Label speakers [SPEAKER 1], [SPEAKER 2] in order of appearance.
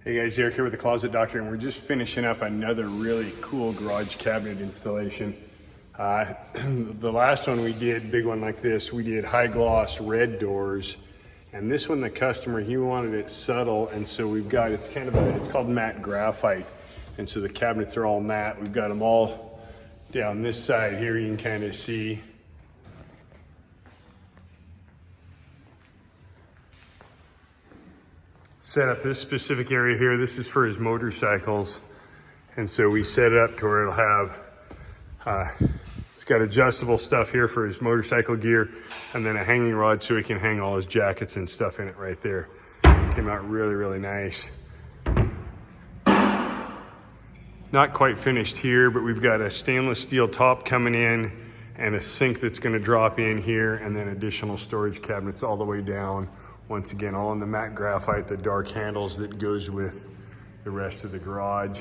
[SPEAKER 1] Hey guys, Eric here with the Closet Doctor, and we're just finishing up another really cool garage cabinet installation. The last one we did, big one like this, we did high gloss red doors, and this one the customer, he wanted it subtle, and so we've got, it's called matte graphite, and so the cabinets are all matte. We've got them all down this side here, you can kind of see. Set up this specific area here. This is for his motorcycles. And so we set it up to where it'll have, it's got adjustable stuff here for his motorcycle gear, and then a hanging rod so he can hang all his jackets and stuff in it right there. Came out really, really nice. Not quite finished here, but we've got a stainless steel top coming in and a sink that's gonna drop in here, and then additional storage cabinets all the way down. Once again, all in the matte graphite, the dark handles that goes with the rest of the garage.